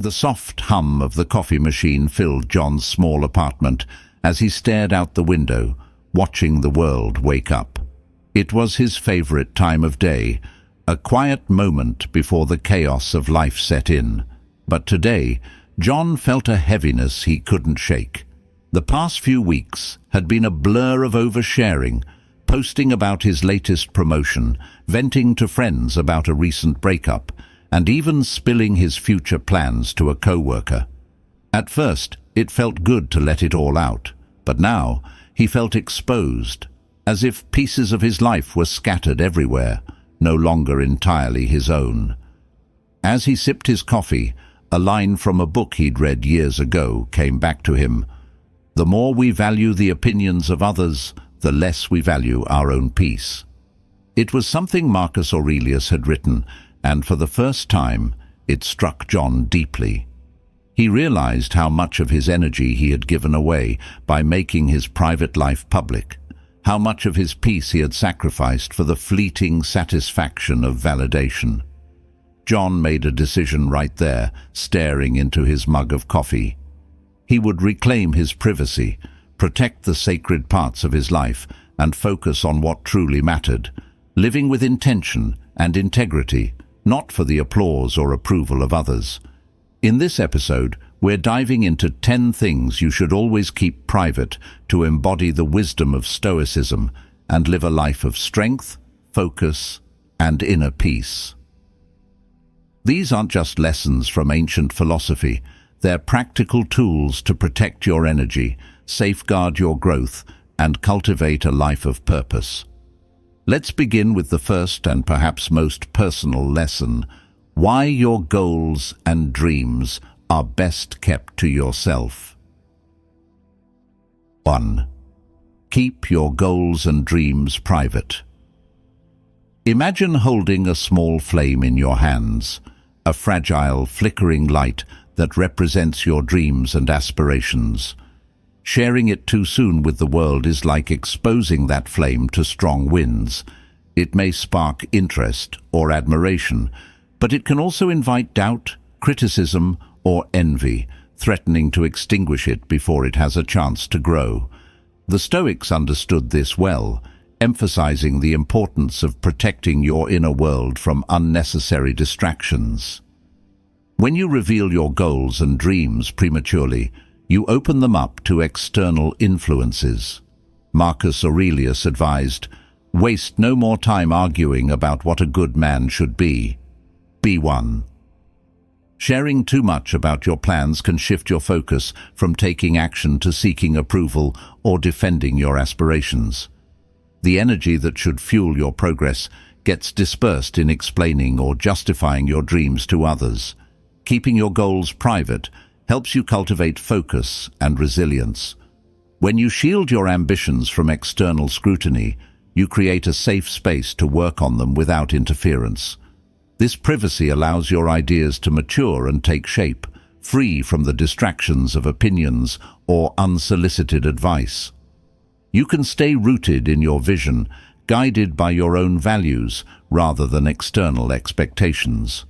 The soft hum of the coffee machine filled John's small apartment as he stared out the window, watching the world wake up. It was his favorite time of day, a quiet moment before the chaos of life set in. But today, John felt a heaviness he couldn't shake. The past few weeks had been a blur of oversharing, posting about his latest promotion, venting to friends about a recent breakup, and even spilling his future plans to a co-worker. At first, it felt good to let it all out, but now he felt exposed, as if pieces of his life were scattered everywhere, no longer entirely his own. As he sipped his coffee, a line from a book he'd read years ago came back to him. The more we value the opinions of others, the less we value our own peace. It was something Marcus Aurelius had written, and for the first time, it struck John deeply. He realized how much of his energy he had given away by making his private life public, how much of his peace he had sacrificed for the fleeting satisfaction of validation. John made a decision right there, staring into his mug of coffee. He would reclaim his privacy, protect the sacred parts of his life, and focus on what truly mattered, living with intention and integrity, not for the applause or approval of others. In this episode, we're diving into 10 things you should always keep private to embody the wisdom of Stoicism and live a life of strength, focus, and inner peace. These aren't just lessons from ancient philosophy. They're practical tools to protect your energy, safeguard your growth, and cultivate a life of purpose. Let's begin with the first and perhaps most personal lesson: why your goals and dreams are best kept to yourself. 1. Keep your goals and dreams private. Imagine holding a small flame in your hands, a fragile, flickering light that represents your dreams and aspirations. Sharing it too soon with the world is like exposing that flame to strong winds. It may spark interest or admiration, but it can also invite doubt, criticism, or envy, threatening to extinguish it before it has a chance to grow. The Stoics understood this well, emphasizing the importance of protecting your inner world from unnecessary distractions. When you reveal your goals and dreams prematurely, you open them up to external influences. Marcus Aurelius advised, "Waste no more time arguing about what a good man should be. Be one." Sharing too much about your plans can shift your focus from taking action to seeking approval or defending your aspirations. The energy that should fuel your progress gets dispersed in explaining or justifying your dreams to others. Keeping your goals private helps you cultivate focus and resilience. When you shield your ambitions from external scrutiny, you create a safe space to work on them without interference. This privacy allows your ideas to mature and take shape, free from the distractions of opinions or unsolicited advice. You can stay rooted in your vision, guided by your own values rather than external expectations.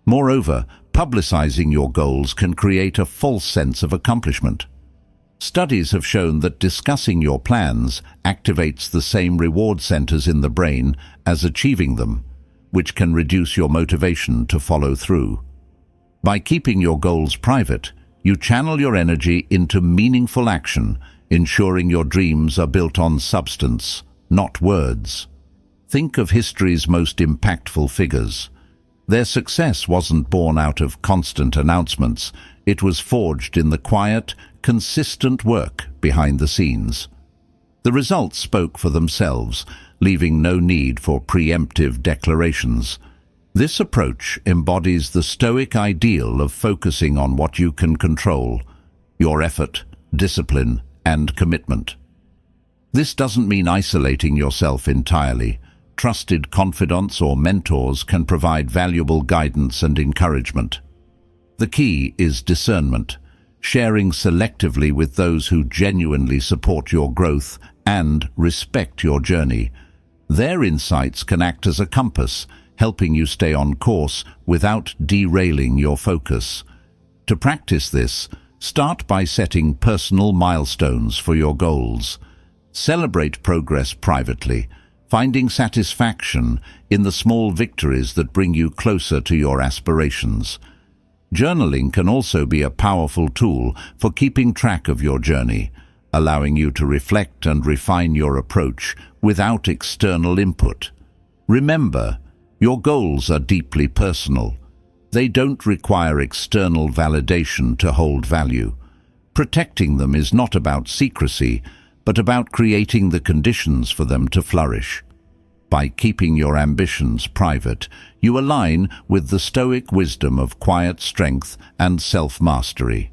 Moreover, publicizing your goals can create a false sense of accomplishment. Studies have shown that discussing your plans activates the same reward centers in the brain as achieving them, which can reduce your motivation to follow through. By keeping your goals private, you channel your energy into meaningful action, ensuring your dreams are built on substance, not words. Think of history's most impactful figures. Their success wasn't born out of constant announcements. It was forged in the quiet, consistent work behind the scenes. The results spoke for themselves, leaving no need for preemptive declarations. This approach embodies the Stoic ideal of focusing on what you can control: your effort, discipline, and commitment. This doesn't mean isolating yourself entirely. Trusted confidants or mentors can provide valuable guidance and encouragement. The key is discernment, sharing selectively with those who genuinely support your growth and respect your journey. Their insights can act as a compass, helping you stay on course without derailing your focus. To practice this, start by setting personal milestones for your goals. Celebrate progress privately, finding satisfaction in the small victories that bring you closer to your aspirations. Journaling can also be a powerful tool for keeping track of your journey, allowing you to reflect and refine your approach without external input. Remember, your goals are deeply personal. They don't require external validation to hold value. Protecting them is not about secrecy, but about creating the conditions for them to flourish. By keeping your ambitions private, you align with the Stoic wisdom of quiet strength and self-mastery.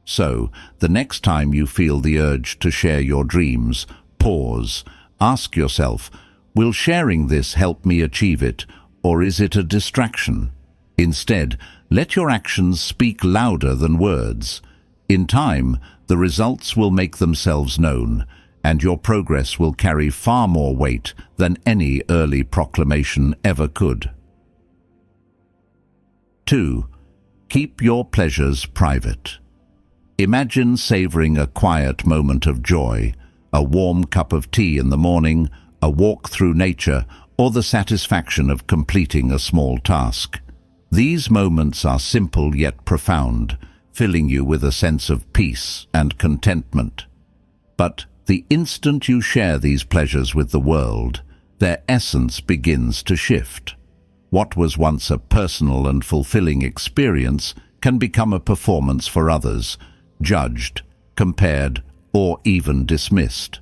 So, the next time you feel the urge to share your dreams, pause, ask yourself, will sharing this help me achieve it, or is it a distraction? Instead, let your actions speak louder than words. In time, the results will make themselves known, and your progress will carry far more weight than any early proclamation ever could. 2. Keep your pleasures private. Imagine savoring a quiet moment of joy, a warm cup of tea in the morning, a walk through nature, or the satisfaction of completing a small task. These moments are simple yet profound, filling you with a sense of peace and contentment. But the instant you share these pleasures with the world, their essence begins to shift. What was once a personal and fulfilling experience can become a performance for others, judged, compared, or even dismissed.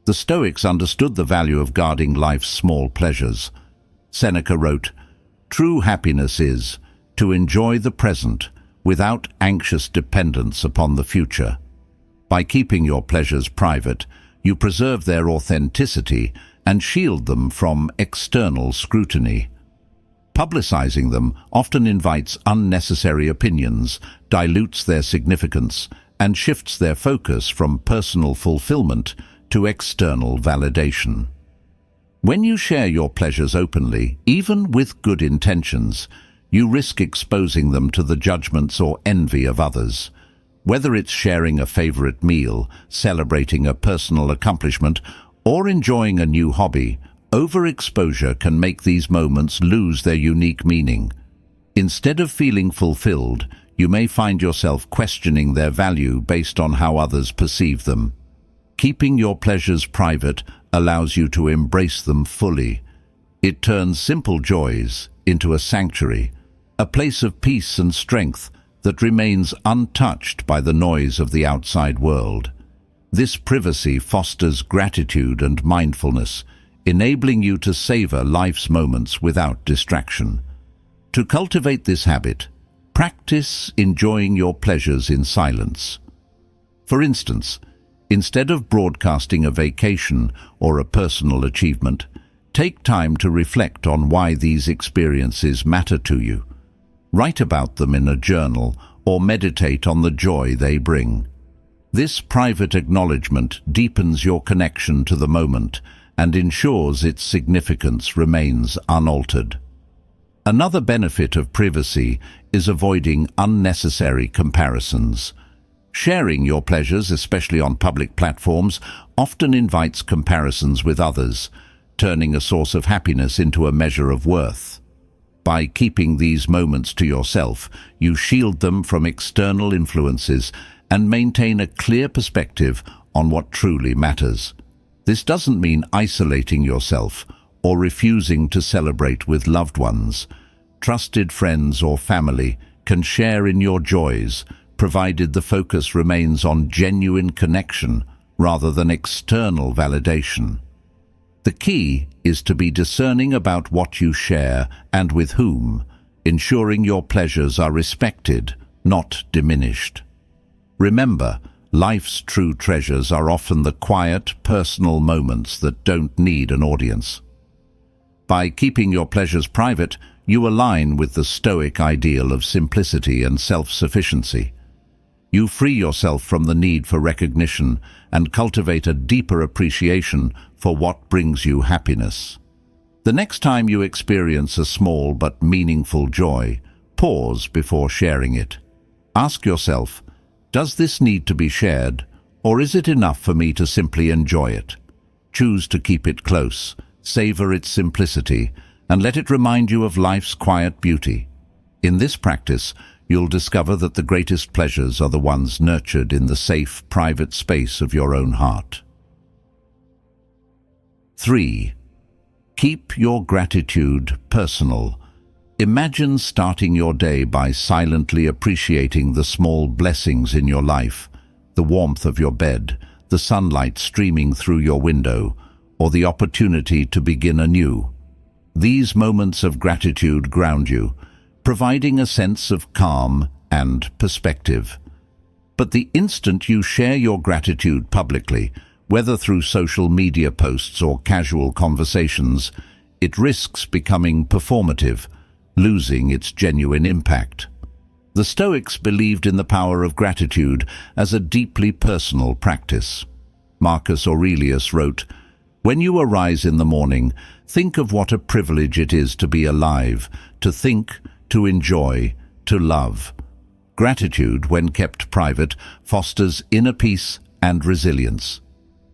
The Stoics understood the value of guarding life's small pleasures. Seneca wrote, "True happiness is to enjoy the present without anxious dependence upon the future." By keeping your pleasures private, you preserve their authenticity and shield them from external scrutiny. Publicizing them often invites unnecessary opinions, dilutes their significance, and shifts their focus from personal fulfillment to external validation. When you share your pleasures openly, even with good intentions, you risk exposing them to the judgments or envy of others. Whether it's sharing a favorite meal, celebrating a personal accomplishment, or enjoying a new hobby, overexposure can make these moments lose their unique meaning. Instead of feeling fulfilled, you may find yourself questioning their value based on how others perceive them. Keeping your pleasures private allows you to embrace them fully. It turns simple joys into a sanctuary, a place of peace and strength that remains untouched by the noise of the outside world. This privacy fosters gratitude and mindfulness, enabling you to savor life's moments without distraction. To cultivate this habit, practice enjoying your pleasures in silence. For instance, instead of broadcasting a vacation or a personal achievement, take time to reflect on why these experiences matter to you. Write about them in a journal or meditate on the joy they bring. This private acknowledgement deepens your connection to the moment and ensures its significance remains unaltered. Another benefit of privacy is avoiding unnecessary comparisons. Sharing your pleasures, especially on public platforms, often invites comparisons with others, turning a source of happiness into a measure of worth. By keeping these moments to yourself, you shield them from external influences and maintain a clear perspective on what truly matters. This doesn't mean isolating yourself or refusing to celebrate with loved ones. Trusted friends or family can share in your joys, provided the focus remains on genuine connection rather than external validation. The key is to be discerning about what you share and with whom, ensuring your pleasures are respected, not diminished. Remember, life's true treasures are often the quiet, personal moments that don't need an audience. By keeping your pleasures private, you align with the Stoic ideal of simplicity and self-sufficiency. You free yourself from the need for recognition and cultivate a deeper appreciation for what brings you happiness. The next time you experience a small but meaningful joy, pause before sharing it. Ask yourself, does this need to be shared, or is it enough for me to simply enjoy it? Choose to keep it close, savor its simplicity, and let it remind you of life's quiet beauty. In this practice, you'll discover that the greatest pleasures are the ones nurtured in the safe, private space of your own heart. 3. Keep your gratitude personal. Imagine starting your day by silently appreciating the small blessings in your life, the warmth of your bed, the sunlight streaming through your window, or the opportunity to begin anew. These moments of gratitude ground you, providing a sense of calm and perspective. But the instant you share your gratitude publicly, whether through social media posts or casual conversations, it risks becoming performative, losing its genuine impact. The Stoics believed in the power of gratitude as a deeply personal practice. Marcus Aurelius wrote, "When you arise in the morning, think of what a privilege it is to be alive, to think, to enjoy, to love." Gratitude, when kept private, fosters inner peace and resilience.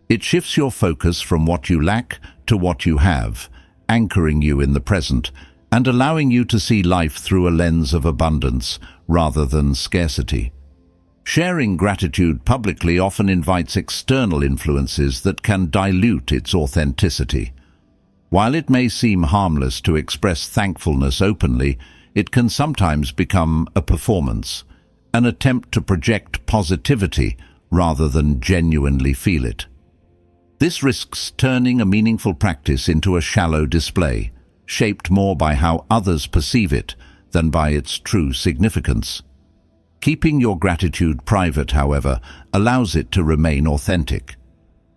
It shifts your focus from what you lack to what you have, anchoring you in the present and allowing you to see life through a lens of abundance rather than scarcity. Sharing gratitude publicly often invites external influences that can dilute its authenticity. While it may seem harmless to express thankfulness openly, it can sometimes become a performance, an attempt to project positivity rather than genuinely feel it. This risks turning a meaningful practice into a shallow display, shaped more by how others perceive it than by its true significance. Keeping your gratitude private, however, allows it to remain authentic.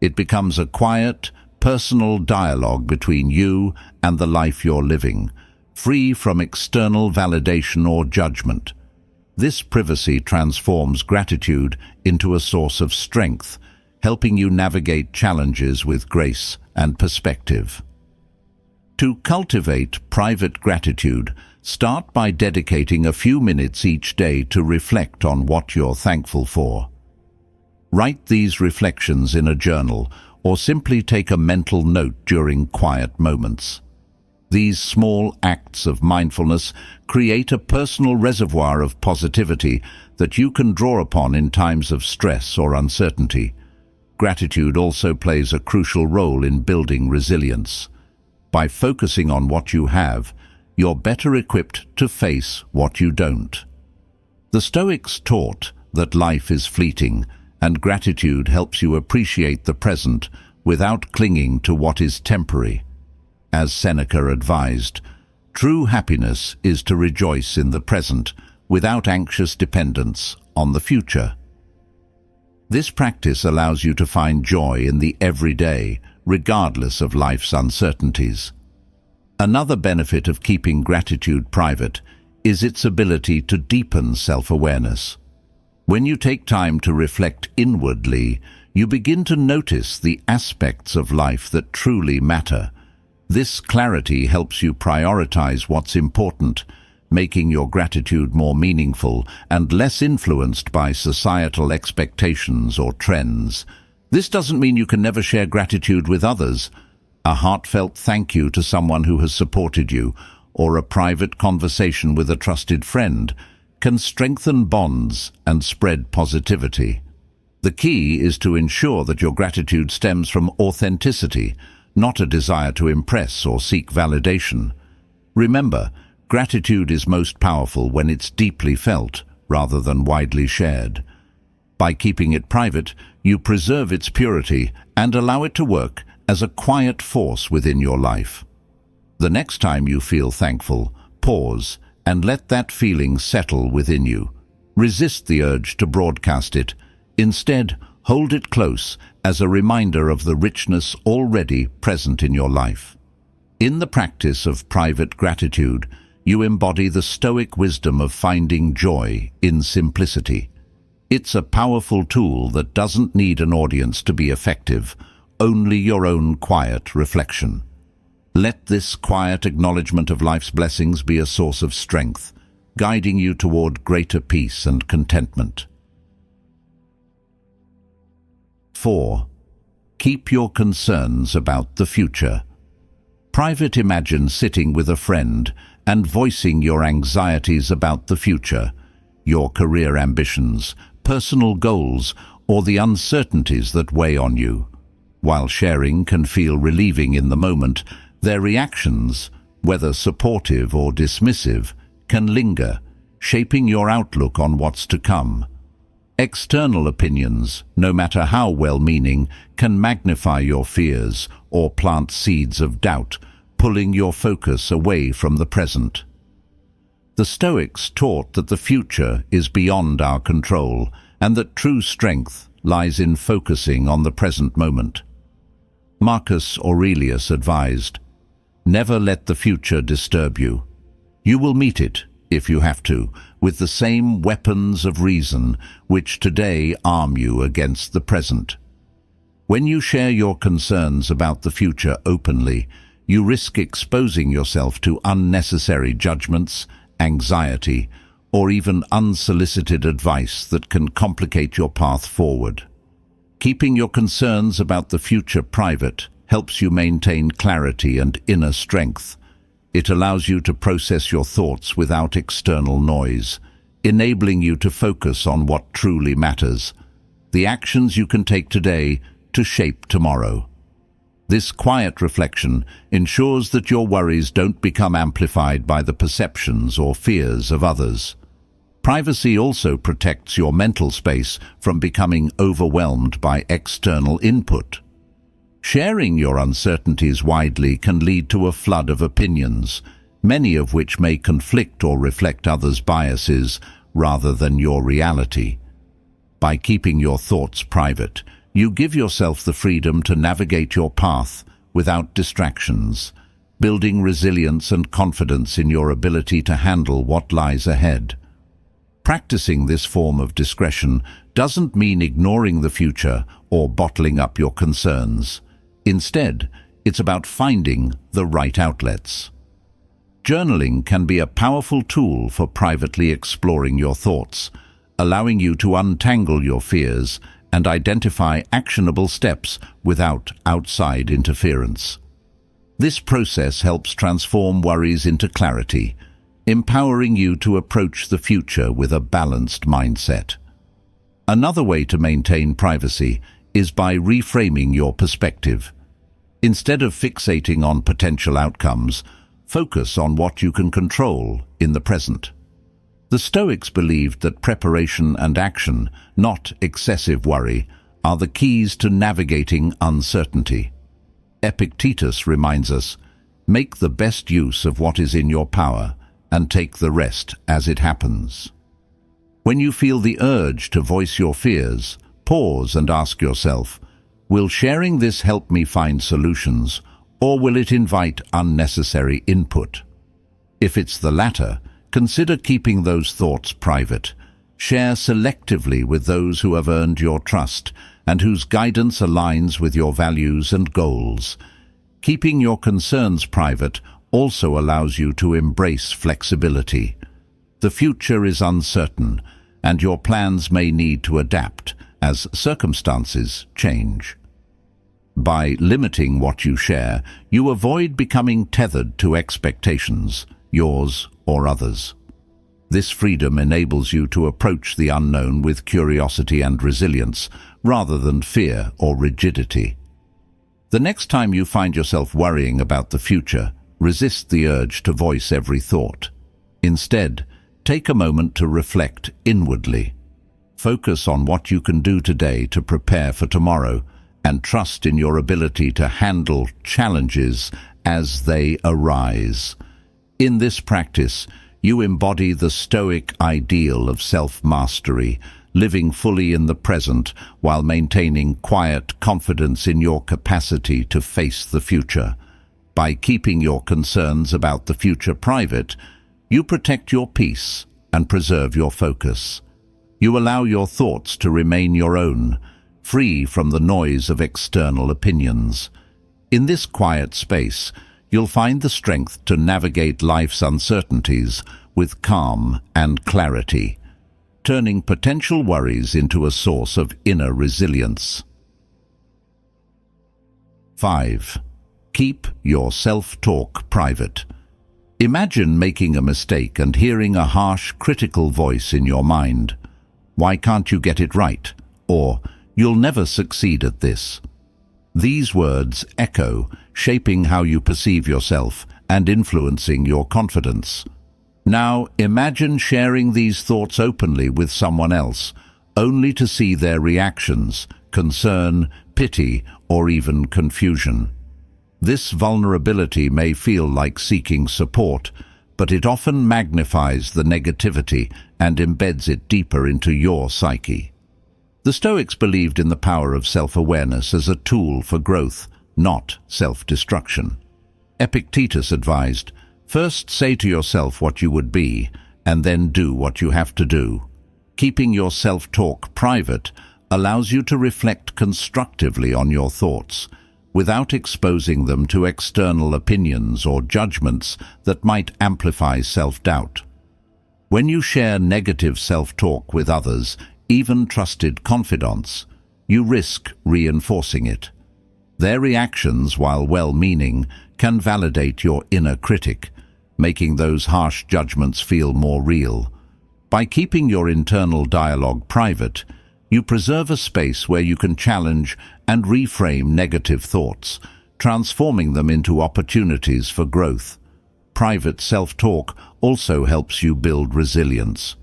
It becomes a quiet, personal dialogue between you and the life you're living, free from external validation or judgment. This privacy transforms gratitude into a source of strength, helping you navigate challenges with grace and perspective. To cultivate private gratitude, start by dedicating a few minutes each day to reflect on what you're thankful for. Write these reflections in a journal or simply take a mental note during quiet moments. These small acts of mindfulness create a personal reservoir of positivity that you can draw upon in times of stress or uncertainty. Gratitude also plays a crucial role in building resilience. By focusing on what you have, you're better equipped to face what you don't. The Stoics taught that life is fleeting, and gratitude helps you appreciate the present without clinging to what is temporary. As Seneca advised, true happiness is to rejoice in the present without anxious dependence on the future. This practice allows you to find joy in the everyday, regardless of life's uncertainties. Another benefit of keeping gratitude private is its ability to deepen self-awareness. When you take time to reflect inwardly, you begin to notice the aspects of life that truly matter. This clarity helps you prioritize what's important, making your gratitude more meaningful and less influenced by societal expectations or trends. This doesn't mean you can never share gratitude with others. A heartfelt thank you to someone who has supported you, or a private conversation with a trusted friend, can strengthen bonds and spread positivity. The key is to ensure that your gratitude stems from authenticity, not a desire to impress or seek validation. Remember, gratitude is most powerful when it's deeply felt rather than widely shared. By keeping it private, you preserve its purity and allow it to work as a quiet force within your life. The next time you feel thankful, pause and let that feeling settle within you. Resist the urge to broadcast it. Instead, hold it close as a reminder of the richness already present in your life. In the practice of private gratitude, you embody the Stoic wisdom of finding joy in simplicity. It's a powerful tool that doesn't need an audience to be effective, only your own quiet reflection. Let this quiet acknowledgement of life's blessings be a source of strength, guiding you toward greater peace and contentment. 4. Keep your concerns about the future. Private, imagine sitting with a friend and voicing your anxieties about the future, your career ambitions, personal goals, or the uncertainties that weigh on you. While sharing can feel relieving in the moment, their reactions, whether supportive or dismissive, can linger, shaping your outlook on what's to come. External opinions, no matter how well-meaning, can magnify your fears or plant seeds of doubt, pulling your focus away from the present. The Stoics taught that the future is beyond our control and that true strength lies in focusing on the present moment. Marcus Aurelius advised, "Never let the future disturb you. You will meet it, if you have to, with the same weapons of reason which today arm you against the present." When you share your concerns about the future openly, you risk exposing yourself to unnecessary judgments, anxiety, or even unsolicited advice that can complicate your path forward. Keeping your concerns about the future private helps you maintain clarity and inner strength. It allows you to process your thoughts without external noise, enabling you to focus on what truly matters, the actions you can take today to shape tomorrow. This quiet reflection ensures that your worries don't become amplified by the perceptions or fears of others. Privacy also protects your mental space from becoming overwhelmed by external input. Sharing your uncertainties widely can lead to a flood of opinions, many of which may conflict or reflect others' biases rather than your reality. By keeping your thoughts private, you give yourself the freedom to navigate your path without distractions, building resilience and confidence in your ability to handle what lies ahead. Practicing this form of discretion doesn't mean ignoring the future or bottling up your concerns. Instead, it's about finding the right outlets. Journaling can be a powerful tool for privately exploring your thoughts, allowing you to untangle your fears and identify actionable steps without outside interference. This process helps transform worries into clarity, empowering you to approach the future with a balanced mindset. Another way to maintain privacy is by reframing your perspective. Instead of fixating on potential outcomes, focus on what you can control in the present. The Stoics believed that preparation and action, not excessive worry, are the keys to navigating uncertainty. Epictetus reminds us, "Make the best use of what is in your power and take the rest as it happens." When you feel the urge to voice your fears, pause and ask yourself, will sharing this help me find solutions, or will it invite unnecessary input? If it's the latter, consider keeping those thoughts private. Share selectively with those who have earned your trust and whose guidance aligns with your values and goals. Keeping your concerns private also allows you to embrace flexibility. The future is uncertain, and your plans may need to adapt as circumstances change. By limiting what you share, you avoid becoming tethered to expectations, yours or others. This freedom enables you to approach the unknown with curiosity and resilience, rather than fear or rigidity. The next time you find yourself worrying about the future, resist the urge to voice every thought. Instead, take a moment to reflect inwardly. Focus on what you can do today to prepare for tomorrow, and trust in your ability to handle challenges as they arise. In this practice, you embody the Stoic ideal of self-mastery, living fully in the present while maintaining quiet confidence in your capacity to face the future. By keeping your concerns about the future private, you protect your peace and preserve your focus. You allow your thoughts to remain your own, free from the noise of external opinions. In this quiet space, you'll find the strength to navigate life's uncertainties with calm and clarity, turning potential worries into a source of inner resilience. 5. Keep your self-talk private. Imagine making a mistake and hearing a harsh, critical voice in your mind. "Why can't you get it right?" Or, "You'll never succeed at this." These words echo, shaping how you perceive yourself and influencing your confidence. Now, imagine sharing these thoughts openly with someone else, only to see their reactions, concern, pity, or even confusion. This vulnerability may feel like seeking support, but it often magnifies the negativity and embeds it deeper into your psyche. The Stoics believed in the power of self-awareness as a tool for growth, not self-destruction. Epictetus advised, "First say to yourself what you would be, and then do what you have to do." Keeping your self-talk private allows you to reflect constructively on your thoughts, without exposing them to external opinions or judgments that might amplify self-doubt. When you share negative self-talk with others, even trusted confidants, you risk reinforcing it. Their reactions, while well-meaning, can validate your inner critic, making those harsh judgments feel more real. By keeping your internal dialogue private, you preserve a space where you can challenge and reframe negative thoughts, transforming them into opportunities for growth. Private self-talk also helps you build resilience.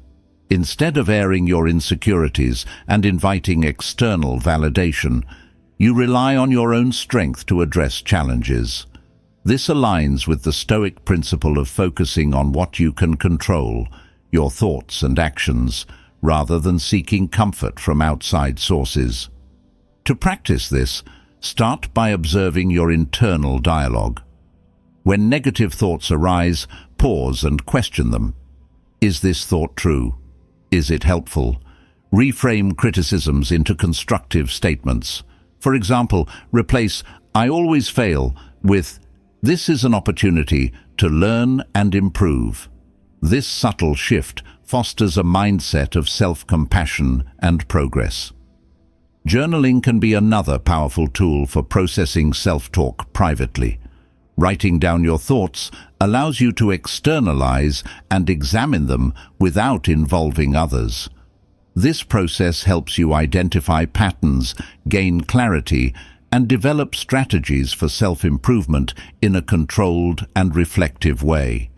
Instead of airing your insecurities and inviting external validation, you rely on your own strength to address challenges. This aligns with the Stoic principle of focusing on what you can control, your thoughts and actions, rather than seeking comfort from outside sources. To practice this, start by observing your internal dialogue. When negative thoughts arise, pause and question them. Is this thought true? Is it helpful? Reframe criticisms into constructive statements. For example, replace "I always fail" with "This is an opportunity to learn and improve." This subtle shift fosters a mindset of self-compassion and progress. Journaling can be another powerful tool for processing self-talk privately. Writing down your thoughts allows you to externalize and examine them without involving others. This process helps you identify patterns, gain clarity, and develop strategies for self-improvement in a controlled and reflective way.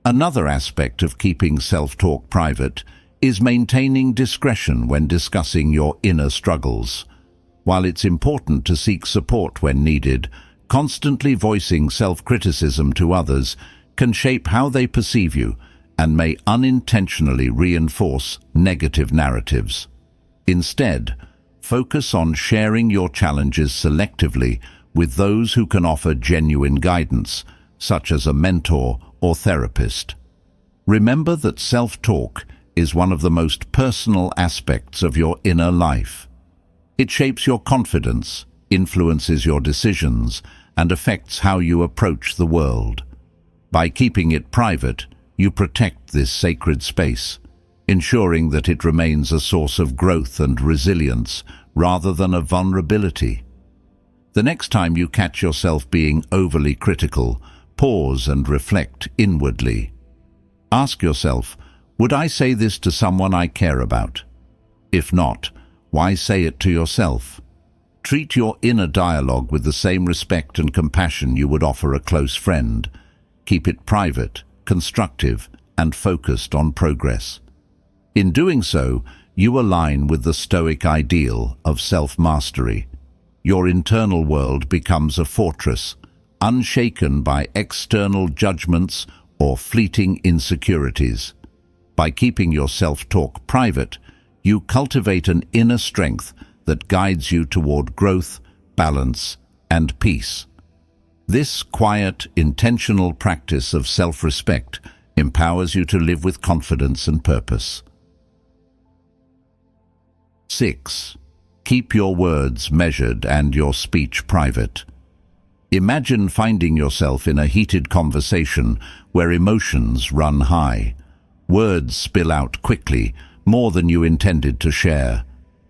Another aspect of keeping self-talk private is maintaining discretion when discussing your inner struggles. While it's important to seek support when needed, constantly voicing self-criticism to others can shape how they perceive you and may unintentionally reinforce negative narratives. Instead, focus on sharing your challenges selectively with those who can offer genuine guidance, such as a mentor or therapist. Remember that self-talk is one of the most personal aspects of your inner life. It shapes your confidence, influences your decisions, and affects how you approach the world. By keeping it private, you protect this sacred space, ensuring that it remains a source of growth and resilience rather than a vulnerability. The next time you catch yourself being overly critical, pause and reflect inwardly. Ask yourself, would I say this to someone I care about? If not, why say it to yourself? Treat your inner dialogue with the same respect and compassion you would offer a close friend. Keep it private, constructive, and focused on progress. In doing so, you align with the Stoic ideal of self-mastery. Your internal world becomes a fortress, unshaken by external judgments or fleeting insecurities. By keeping your self-talk private, you cultivate an inner strength that guides you toward growth, balance, and peace. This quiet, intentional practice of self-respect empowers you to live with confidence and purpose. 6. Keep your words measured and your speech private. Imagine finding yourself in a heated conversation where emotions run high. Words spill out quickly, more than you intended to share.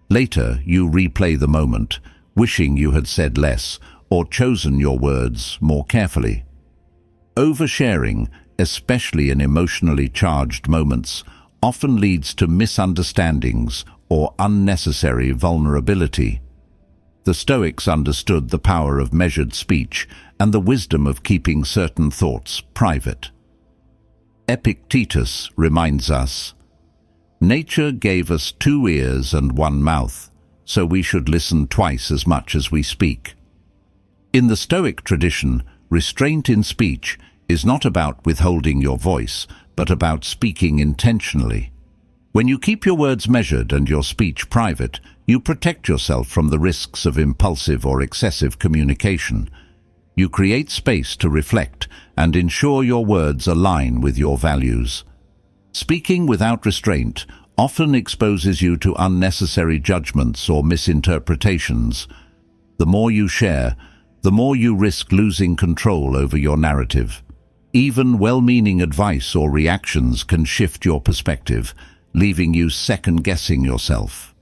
Later, you replay the moment, wishing you had said less or chosen your words more carefully. Oversharing, especially in emotionally charged moments, often leads to misunderstandings or unnecessary vulnerability. The Stoics understood the power of measured speech and the wisdom of keeping certain thoughts private. Epictetus reminds us, "Nature gave us 2 ears and 1 mouth, so we should listen twice as much as we speak." In the Stoic tradition, restraint in speech is not about withholding your voice, but about speaking intentionally. When you keep your words measured and your speech private, you protect yourself from the risks of impulsive or excessive communication. You create space to reflect and ensure your words align with your values. Speaking without restraint often exposes you to unnecessary judgments or misinterpretations. The more you share, the more you risk losing control over your narrative. Even well-meaning advice or reactions can shift your perspective, leaving you second-guessing yourself.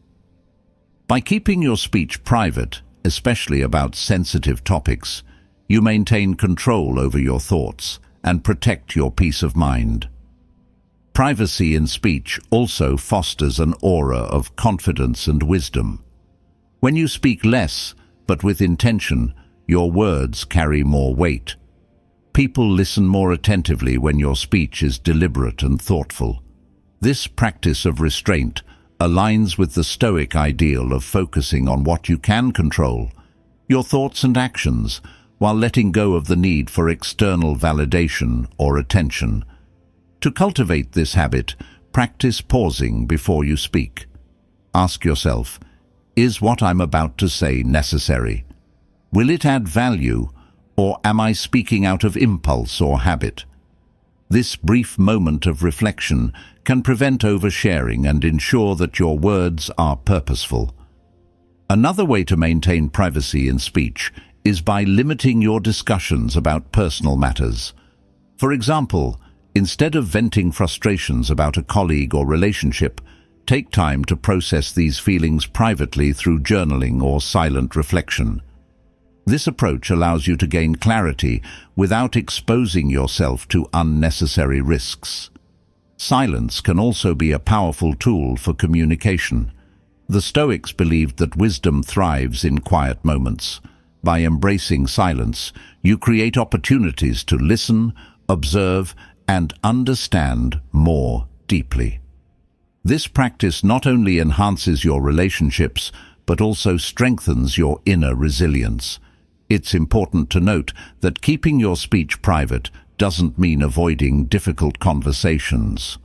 By keeping your speech private, especially about sensitive topics, you maintain control over your thoughts and protect your peace of mind. Privacy in speech also fosters an aura of confidence and wisdom. When you speak less, but with intention, your words carry more weight. People listen more attentively when your speech is deliberate and thoughtful. This practice of restraint aligns with the Stoic ideal of focusing on what you can control, your thoughts and actions, while letting go of the need for external validation or attention. To cultivate this habit, practice pausing before you speak. Ask yourself, is what I'm about to say necessary? Will it add value, or am I speaking out of impulse or habit? This brief moment of reflection can prevent oversharing and ensure that your words are purposeful. Another way to maintain privacy in speech is by limiting your discussions about personal matters. For example, instead of venting frustrations about a colleague or relationship, take time to process these feelings privately through journaling or silent reflection. This approach allows you to gain clarity without exposing yourself to unnecessary risks. Silence can also be a powerful tool for communication. The Stoics believed that wisdom thrives in quiet moments. By embracing silence, you create opportunities to listen, observe, and understand more deeply. This practice not only enhances your relationships, but also strengthens your inner resilience. It's important to note that keeping your speech private doesn't mean avoiding difficult conversations.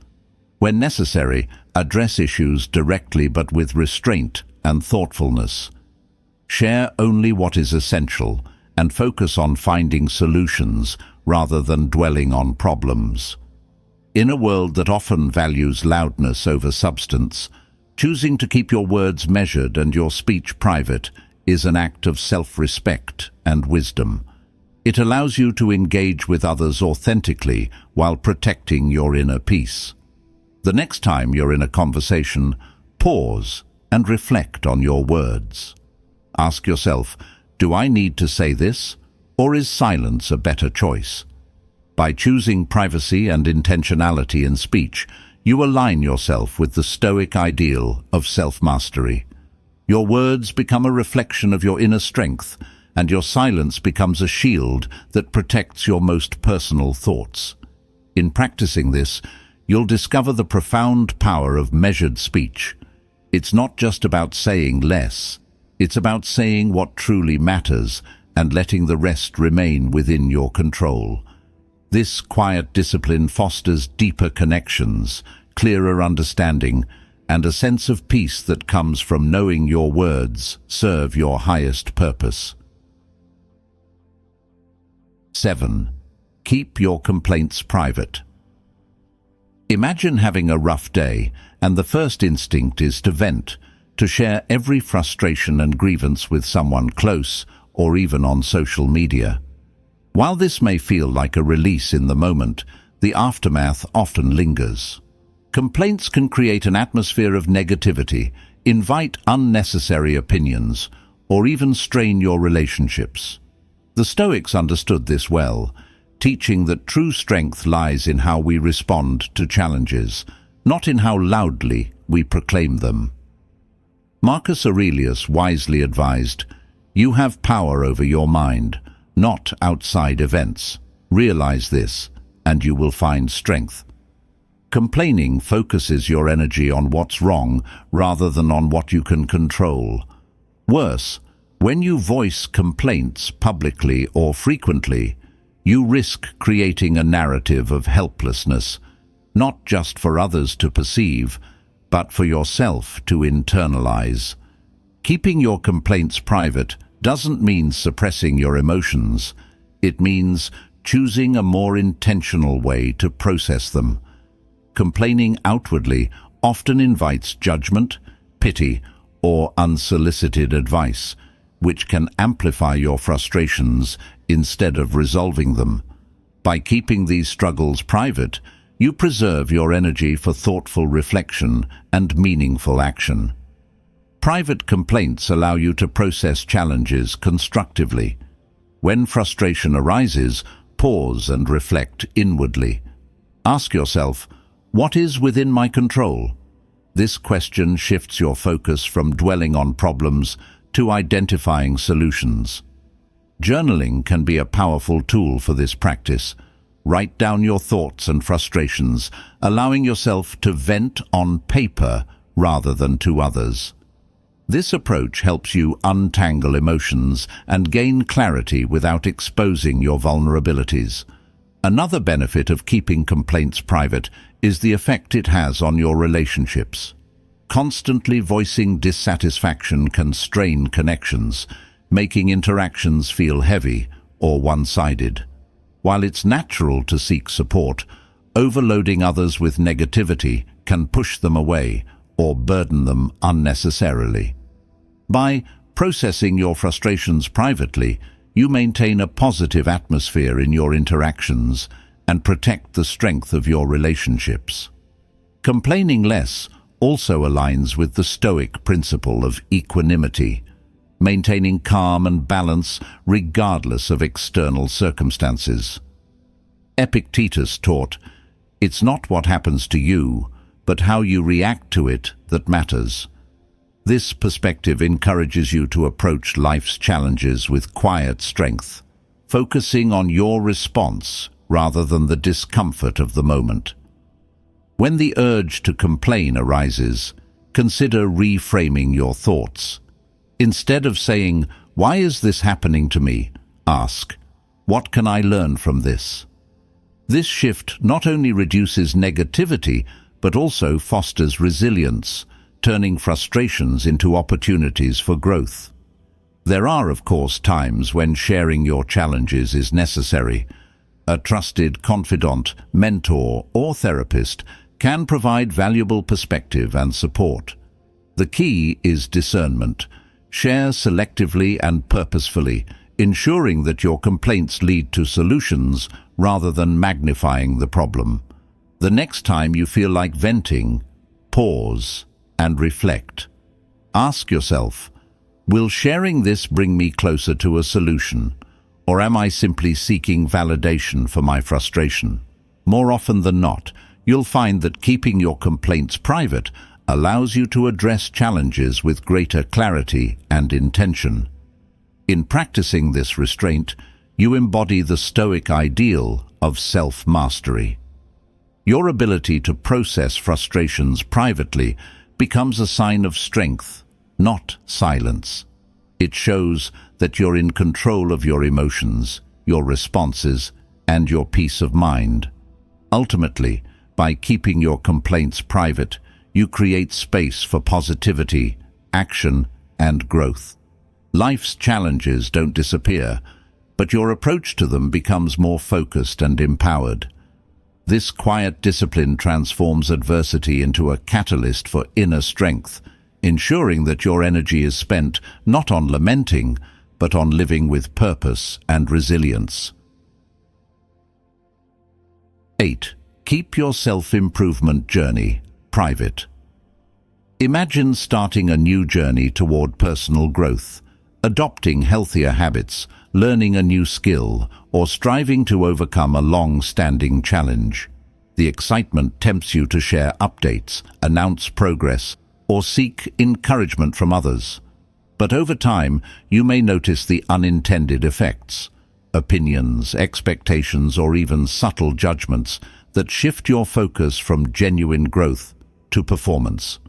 When necessary, address issues directly but with restraint and thoughtfulness. Share only what is essential and focus on finding solutions rather than dwelling on problems. In a world that often values loudness over substance, choosing to keep your words measured and your speech private is an act of self-respect and wisdom. It allows you to engage with others authentically while protecting your inner peace. The next time you're in a conversation, pause and reflect on your words. Ask yourself, do I need to say this, or is silence a better choice? By choosing privacy and intentionality in speech, you align yourself with the Stoic ideal of self-mastery. Your words become a reflection of your inner strength, and your silence becomes a shield that protects your most personal thoughts. In practicing this, you'll discover the profound power of measured speech. It's not just about saying less, it's about saying what truly matters and letting the rest remain within your control. This quiet discipline fosters deeper connections, clearer understanding, and a sense of peace that comes from knowing your words serve your highest purpose. 7. Keep your complaints private. Imagine having a rough day, and the first instinct is to vent, to share every frustration and grievance with someone close, or even on social media. While this may feel like a release in the moment, the aftermath often lingers. Complaints can create an atmosphere of negativity, invite unnecessary opinions, or even strain your relationships. The Stoics understood this well, teaching that true strength lies in how we respond to challenges, not in how loudly we proclaim them. Marcus Aurelius wisely advised, "You have power over your mind, not outside events. Realize this, and you will find strength." Complaining focuses your energy on what's wrong rather than on what you can control. Worse, when you voice complaints publicly or frequently, you risk creating a narrative of helplessness, not just for others to perceive, but for yourself to internalize. Keeping your complaints private doesn't mean suppressing your emotions. It means choosing a more intentional way to process them. Complaining outwardly often invites judgment, pity, or unsolicited advice, which can amplify your frustrations instead of resolving them. By keeping these struggles private, you preserve your energy for thoughtful reflection and meaningful action. Private complaints allow you to process challenges constructively. When frustration arises, pause and reflect inwardly. Ask yourself, what is within my control? This question shifts your focus from dwelling on problems to identifying solutions. Journaling can be a powerful tool for this practice. Write down your thoughts and frustrations, allowing yourself to vent on paper rather than to others. This approach helps you untangle emotions and gain clarity without exposing your vulnerabilities. Another benefit of keeping complaints private is the effect it has on your relationships. Constantly voicing dissatisfaction can strain connections, making interactions feel heavy or one-sided. While it's natural to seek support, overloading others with negativity can push them away or burden them unnecessarily. By processing your frustrations privately, you maintain a positive atmosphere in your interactions and protect the strength of your relationships. Complaining less also aligns with the Stoic principle of equanimity, maintaining calm and balance regardless of external circumstances. Epictetus taught, "It's not what happens to you, but how you react to it that matters." This perspective encourages you to approach life's challenges with quiet strength, focusing on your response rather than the discomfort of the moment. When the urge to complain arises, consider reframing your thoughts. Instead of saying, "Why is this happening to me?" ask, "What can I learn from this?" This shift not only reduces negativity, but also fosters resilience, turning frustrations into opportunities for growth. There are, of course, times when sharing your challenges is necessary. A trusted confidant, mentor, or therapist can provide valuable perspective and support. The key is discernment. Share selectively and purposefully, ensuring that your complaints lead to solutions rather than magnifying the problem. The next time you feel like venting, pause and reflect. Ask yourself, will sharing this bring me closer to a solution, or am I simply seeking validation for my frustration? More often than not, you'll find that keeping your complaints private allows you to address challenges with greater clarity and intention. In practicing this restraint, you embody the Stoic ideal of self-mastery. Your ability to process frustrations privately becomes a sign of strength, not silence. It shows that you're in control of your emotions, your responses, and your peace of mind. Ultimately, by keeping your complaints private, you create space for positivity, action, and growth. Life's challenges don't disappear, but your approach to them becomes more focused and empowered. This quiet discipline transforms adversity into a catalyst for inner strength, ensuring that your energy is spent not on lamenting, but on living with purpose and resilience. 8. Keep your self-improvement journey private. Imagine starting a new journey toward personal growth, adopting healthier habits, learning a new skill, or striving to overcome a long-standing challenge. The excitement tempts you to share updates, announce progress, or seek encouragement from others. But over time, you may notice the unintended effects, opinions, expectations, or even subtle judgments that shift your focus from genuine growth to performance.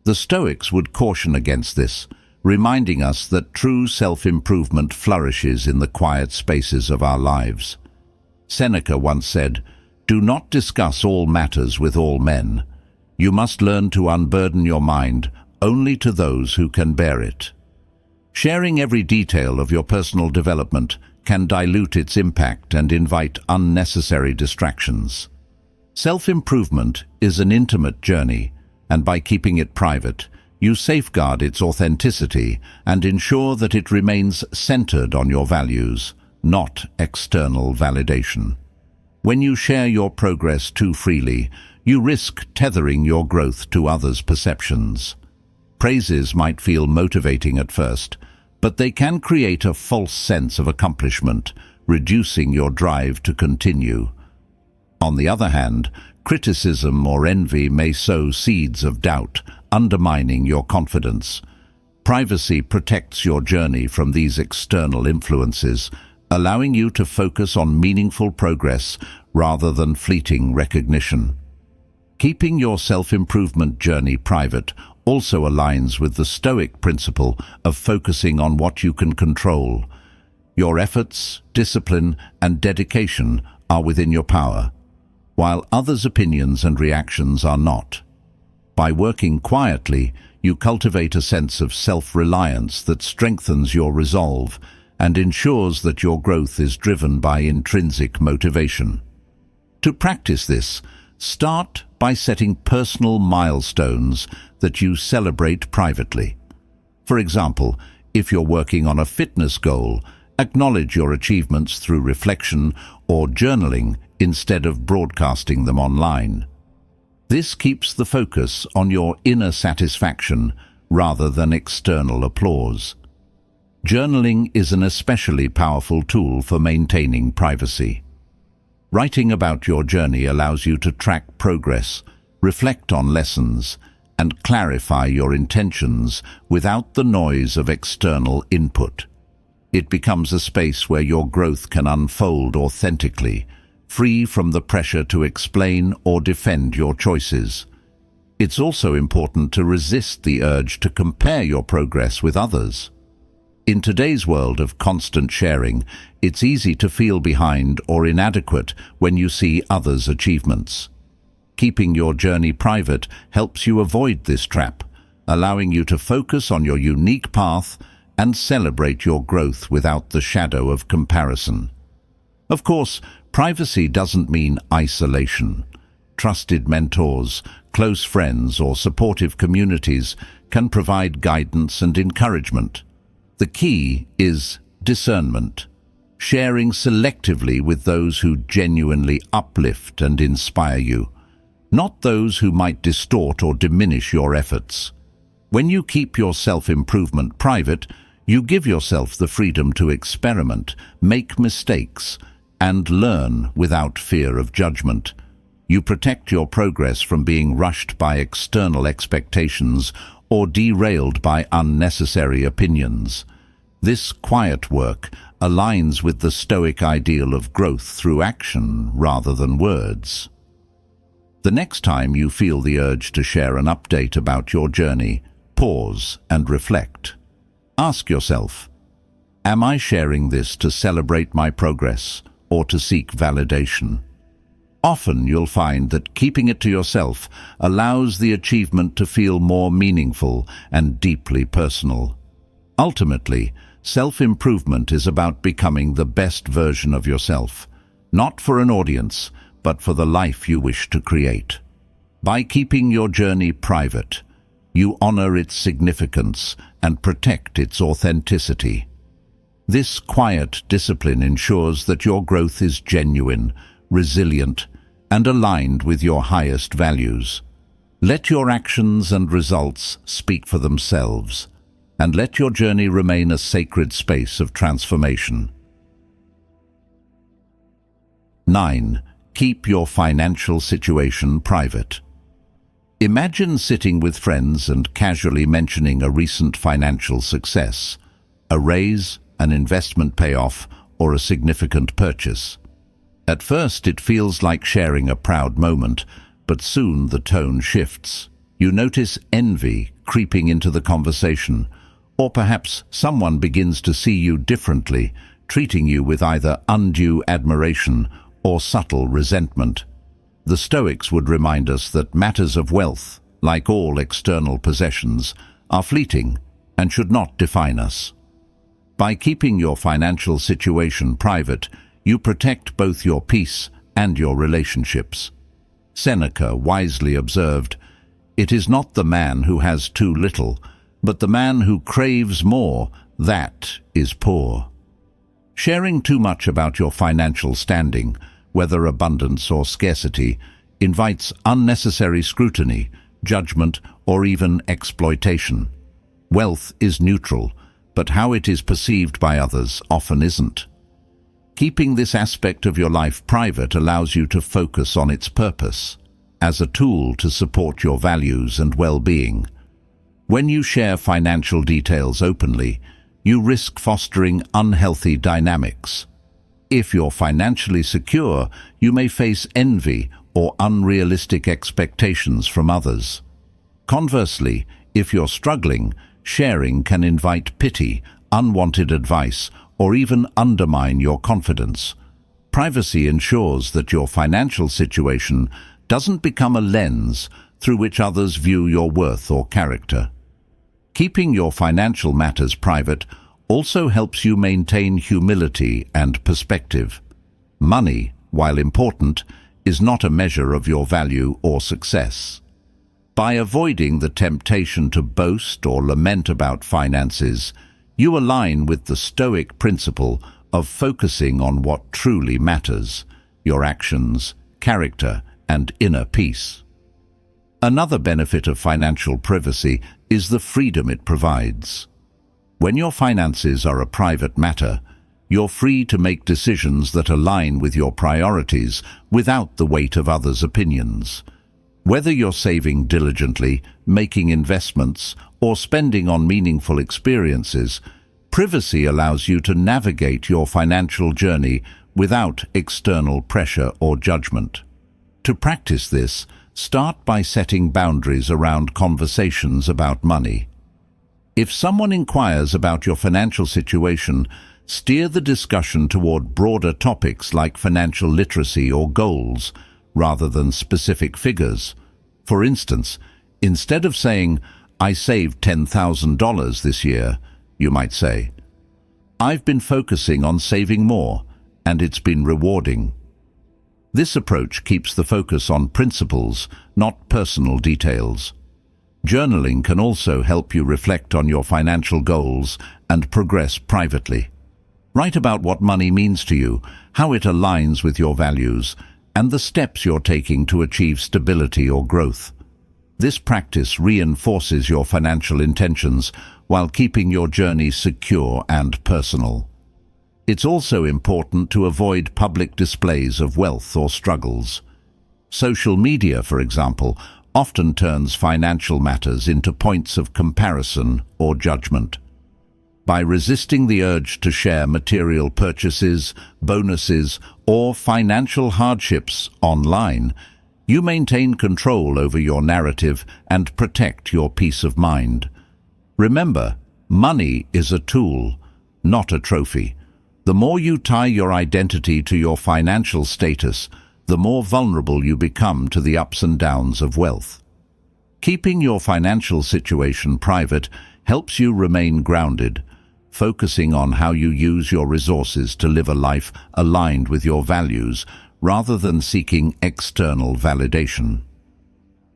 The Stoics would caution against this, reminding us that true self-improvement flourishes in the quiet spaces of our lives. Seneca once said, "Do not discuss all matters with all men. You must learn to unburden your mind only to those who can bear it." Sharing every detail of your personal development can dilute its impact and invite unnecessary distractions. Self-improvement is an intimate journey, and by keeping it private, you safeguard its authenticity and ensure that it remains centered on your values, not external validation. When you share your progress too freely, you risk tethering your growth to others' perceptions. Praises might feel motivating at first, but they can create a false sense of accomplishment, reducing your drive to continue. On the other hand, criticism or envy may sow seeds of doubt, undermining your confidence. Privacy protects your journey from these external influences, allowing you to focus on meaningful progress rather than fleeting recognition. Keeping your self-improvement journey private also aligns with the Stoic principle of focusing on what you can control. Your efforts, discipline, and dedication are within your power, while others' opinions and reactions are not. By working quietly, you cultivate a sense of self-reliance that strengthens your resolve and ensures that your growth is driven by intrinsic motivation. To practice this, start by setting personal milestones that you celebrate privately. For example, if you're working on a fitness goal, acknowledge your achievements through reflection or journaling instead of broadcasting them online. This keeps the focus on your inner satisfaction rather than external applause. Journaling is an especially powerful tool for maintaining privacy. Writing about your journey allows you to track progress, reflect on lessons, and clarify your intentions without the noise of external input. It becomes a space where your growth can unfold authentically, free from the pressure to explain or defend your choices. It's also important to resist the urge to compare your progress with others. In today's world of constant sharing, it's easy to feel behind or inadequate when you see others' achievements. Keeping your journey private helps you avoid this trap, allowing you to focus on your unique path and celebrate your growth without the shadow of comparison. Of course, privacy doesn't mean isolation. Trusted mentors, close friends, or supportive communities can provide guidance and encouragement. The key is discernment, sharing selectively with those who genuinely uplift and inspire you, not those who might distort or diminish your efforts. When you keep your self-improvement private, you give yourself the freedom to experiment, make mistakes, and learn without fear of judgment. You protect your progress from being rushed by external expectations or derailed by unnecessary opinions. This quiet work aligns with the Stoic ideal of growth through action rather than words. The next time you feel the urge to share an update about your journey, pause and reflect. Ask yourself, am I sharing this to celebrate my progress or to seek validation? Often you'll find that keeping it to yourself allows the achievement to feel more meaningful and deeply personal. Ultimately, self-improvement is about becoming the best version of yourself, not for an audience, but for the life you wish to create. By keeping your journey private, you honor its significance and protect its authenticity. This quiet discipline ensures that your growth is genuine, resilient, and aligned with your highest values. Let your actions and results speak for themselves, and let your journey remain a sacred space of transformation. 9. Keep your financial situation private. Imagine sitting with friends and casually mentioning a recent financial success, a raise, an investment payoff, or a significant purchase. At first, it feels like sharing a proud moment, but soon the tone shifts. You notice envy creeping into the conversation, or perhaps someone begins to see you differently, treating you with either undue admiration or subtle resentment. The Stoics would remind us that matters of wealth, like all external possessions, are fleeting and should not define us. By keeping your financial situation private, you protect both your peace and your relationships. Seneca wisely observed, "It is not the man who has too little, but the man who craves more, that is poor." Sharing too much about your financial standing, whether abundance or scarcity, invites unnecessary scrutiny, judgment, or even exploitation. Wealth is neutral, but how it is perceived by others often isn't. Keeping this aspect of your life private allows you to focus on its purpose, as a tool to support your values and well-being. When you share financial details openly, you risk fostering unhealthy dynamics. If you're financially secure, you may face envy or unrealistic expectations from others. Conversely, if you're struggling, sharing can invite pity, unwanted advice, or even undermine your confidence. Privacy ensures that your financial situation doesn't become a lens through which others view your worth or character. Keeping your financial matters private also helps you maintain humility and perspective. Money, while important, is not a measure of your value or success. By avoiding the temptation to boast or lament about finances, you align with the Stoic principle of focusing on what truly matters: your actions, character, and inner peace. Another benefit of financial privacy is the freedom it provides. When your finances are a private matter, you're free to make decisions that align with your priorities without the weight of others' opinions. Whether you're saving diligently, making investments, or spending on meaningful experiences, privacy allows you to navigate your financial journey without external pressure or judgment. To practice this, start by setting boundaries around conversations about money. If someone inquires about your financial situation, steer the discussion toward broader topics like financial literacy or goals, rather than specific figures. For instance, instead of saying, "I saved $10,000 this year," you might say, "I've been focusing on saving more, and it's been rewarding." This approach keeps the focus on principles, not personal details. Journaling can also help you reflect on your financial goals and progress privately. Write about what money means to you, how it aligns with your values, and the steps you're taking to achieve stability or growth. This practice reinforces your financial intentions while keeping your journey secure and personal. It's also important to avoid public displays of wealth or struggles. Social media, for example, often turns financial matters into points of comparison or judgment. By resisting the urge to share material purchases, bonuses, or financial hardships online, you maintain control over your narrative and protect your peace of mind. Remember, money is a tool, not a trophy. The more you tie your identity to your financial status, the more vulnerable you become to the ups and downs of wealth. Keeping your financial situation private helps you remain grounded, focusing on how you use your resources to live a life aligned with your values rather than seeking external validation.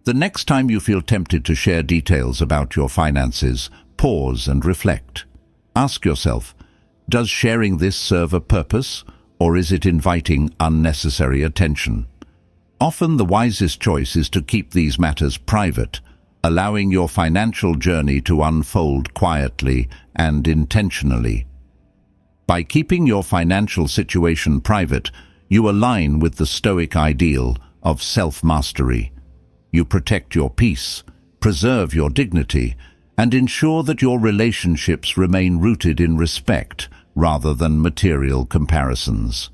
The next time you feel tempted to share details about your finances, pause and reflect. Ask yourself, does sharing this serve a purpose, or is it inviting unnecessary attention? Often the wisest choice is to keep these matters private, allowing your financial journey to unfold quietly and intentionally. By keeping your financial situation private, you align with the Stoic ideal of self-mastery. You protect your peace, preserve your dignity, and ensure that your relationships remain rooted in respect rather than material comparisons.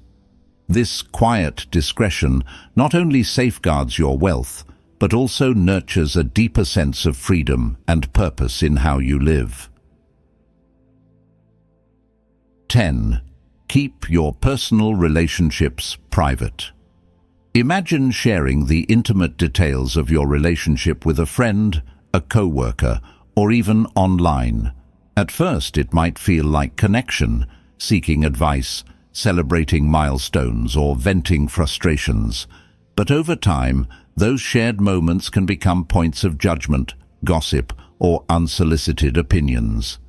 This quiet discretion not only safeguards your wealth, but also nurtures a deeper sense of freedom and purpose in how you live. 10. Keep your personal relationships private. Imagine sharing the intimate details of your relationship with a friend, a co-worker, or even online. At first, it might feel like connection, seeking advice, celebrating milestones, or venting frustrations. But over time, those shared moments can become points of judgment, gossip, or unsolicited opinions.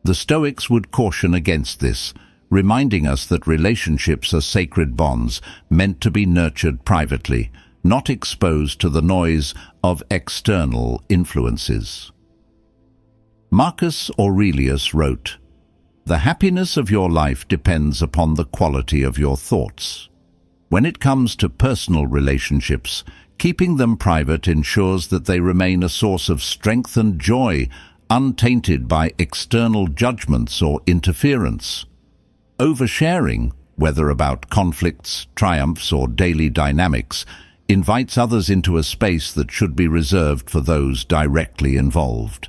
The Stoics would caution against this, reminding us that relationships are sacred bonds meant to be nurtured privately, not exposed to the noise of external influences. Marcus Aurelius wrote, "The happiness of your life depends upon the quality of your thoughts." When it comes to personal relationships, keeping them private ensures that they remain a source of strength and joy, untainted by external judgments or interference. Oversharing, whether about conflicts, triumphs, or daily dynamics, invites others into a space that should be reserved for those directly involved.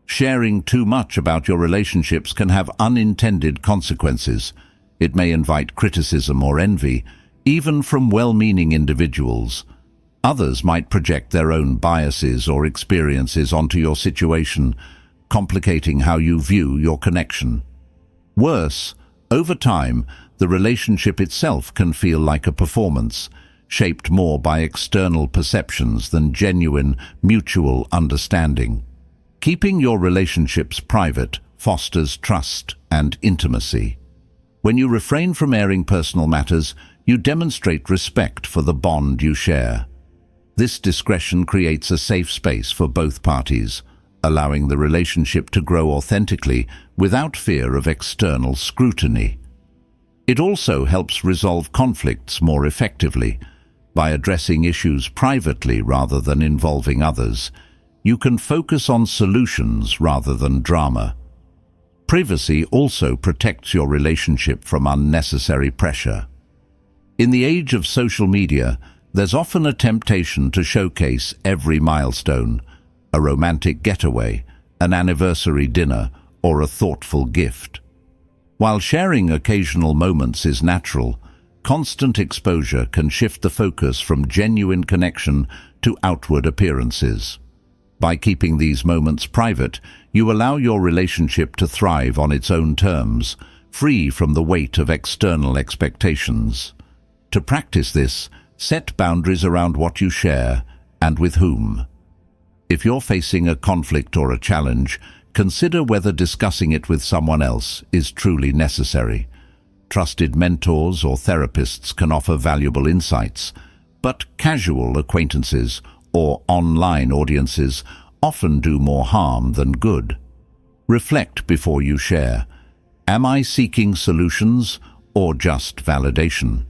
Sharing too much about your relationships can have unintended consequences. It may invite criticism or envy, even from well-meaning individuals. Others might project their own biases or experiences onto your situation, complicating how you view your connection. Worse, over time, the relationship itself can feel like a performance, shaped more by external perceptions than genuine, mutual understanding. Keeping your relationships private fosters trust and intimacy. When you refrain from airing personal matters, you demonstrate respect for the bond you share. This discretion creates a safe space for both parties, allowing the relationship to grow authentically without fear of external scrutiny. It also helps resolve conflicts more effectively. By addressing issues privately rather than involving others, you can focus on solutions rather than drama. Privacy also protects your relationship from unnecessary pressure. In the age of social media, there's often a temptation to showcase every milestone, a romantic getaway, an anniversary dinner, or a thoughtful gift. While sharing occasional moments is natural, constant exposure can shift the focus from genuine connection to outward appearances. By keeping these moments private, you allow your relationship to thrive on its own terms, free from the weight of external expectations. To practice this, set boundaries around what you share and with whom. If you're facing a conflict or a challenge, consider whether discussing it with someone else is truly necessary. Trusted mentors or therapists can offer valuable insights, but casual acquaintances or online audiences often do more harm than good. Reflect before you share. Am I seeking solutions or just validation?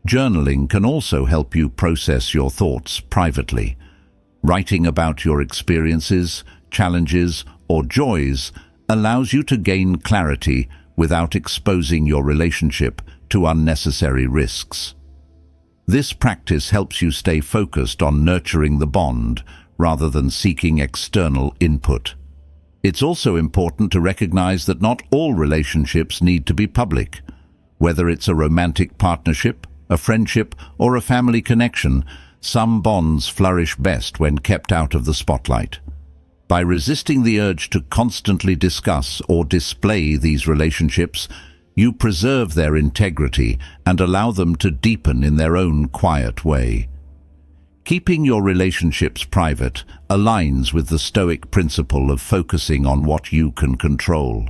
Journaling can also help you process your thoughts privately. Writing about your experiences, challenges, or joys allows you to gain clarity without exposing your relationship to unnecessary risks. This practice helps you stay focused on nurturing the bond rather than seeking external input. It's also important to recognize that not all relationships need to be public. Whether it's a romantic partnership, a friendship, or a family connection, some bonds flourish best when kept out of the spotlight. By resisting the urge to constantly discuss or display these relationships, you preserve their integrity and allow them to deepen in their own quiet way. Keeping your relationships private aligns with the Stoic principle of focusing on what you can control.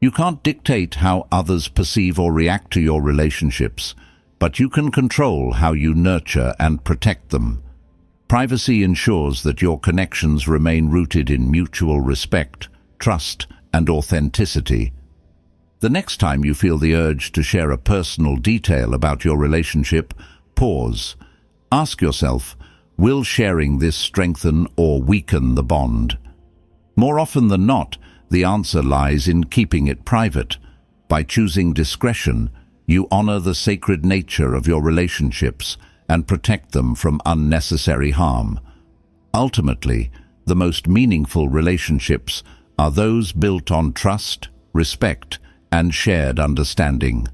You can't dictate how others perceive or react to your relationships, but you can control how you nurture and protect them. Privacy ensures that your connections remain rooted in mutual respect, trust, and authenticity. The next time you feel the urge to share a personal detail about your relationship, pause. Ask yourself, will sharing this strengthen or weaken the bond? More often than not, the answer lies in keeping it private. By choosing discretion, you honor the sacred nature of your relationships and protect them from unnecessary harm. Ultimately, the most meaningful relationships are those built on trust, respect, and shared understanding.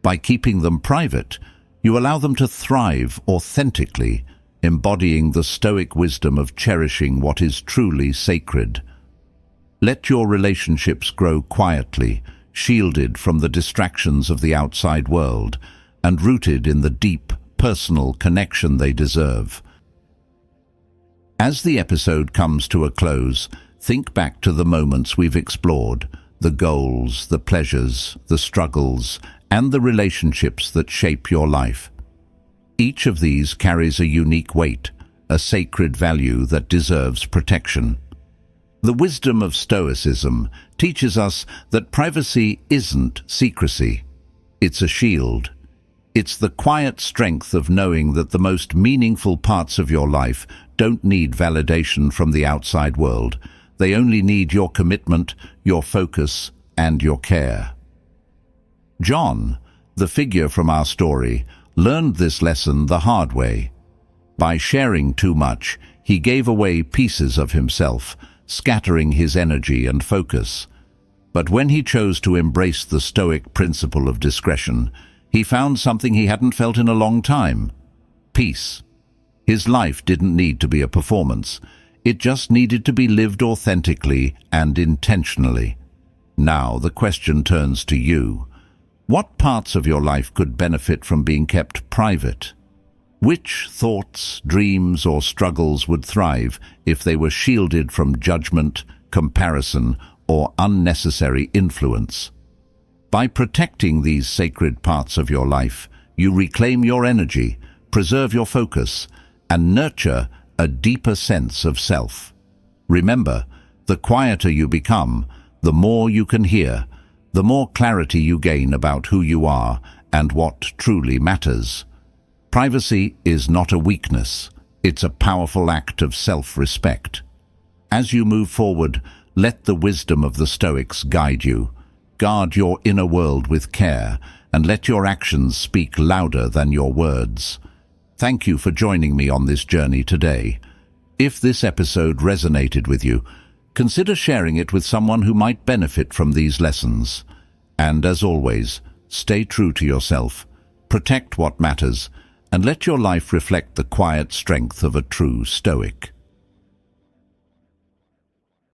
By keeping them private, you allow them to thrive authentically, embodying the Stoic wisdom of cherishing what is truly sacred. Let your relationships grow quietly, shielded from the distractions of the outside world, and rooted in the deep, personal connection they deserve. As the episode comes to a close, think back to the moments we've explored, the goals, the pleasures, the struggles, and the relationships that shape your life. Each of these carries a unique weight, a sacred value that deserves protection. The wisdom of Stoicism teaches us that privacy isn't secrecy. It's a shield. It's the quiet strength of knowing that the most meaningful parts of your life don't need validation from the outside world. They only need your commitment, your focus, and your care. John, the figure from our story, learned this lesson the hard way. By sharing too much, he gave away pieces of himself, scattering his energy and focus. But when he chose to embrace the Stoic principle of discretion, he found something he hadn't felt in a long time: peace. His life didn't need to be a performance. It just needed to be lived authentically and intentionally. Now the question turns to you. What parts of your life could benefit from being kept private? Which thoughts, dreams, or struggles would thrive if they were shielded from judgment, comparison, or unnecessary influence? By protecting these sacred parts of your life, you reclaim your energy, preserve your focus, and nurture a deeper sense of self. Remember, the quieter you become, the more you can hear, the more clarity you gain about who you are and what truly matters. Privacy is not a weakness. It's a powerful act of self-respect. As you move forward, let the wisdom of the Stoics guide you. Guard your inner world with care, and let your actions speak louder than your words. Thank you for joining me on this journey today. If this episode resonated with you, consider sharing it with someone who might benefit from these lessons. And as always, stay true to yourself, protect what matters, and let your life reflect the quiet strength of a true Stoic.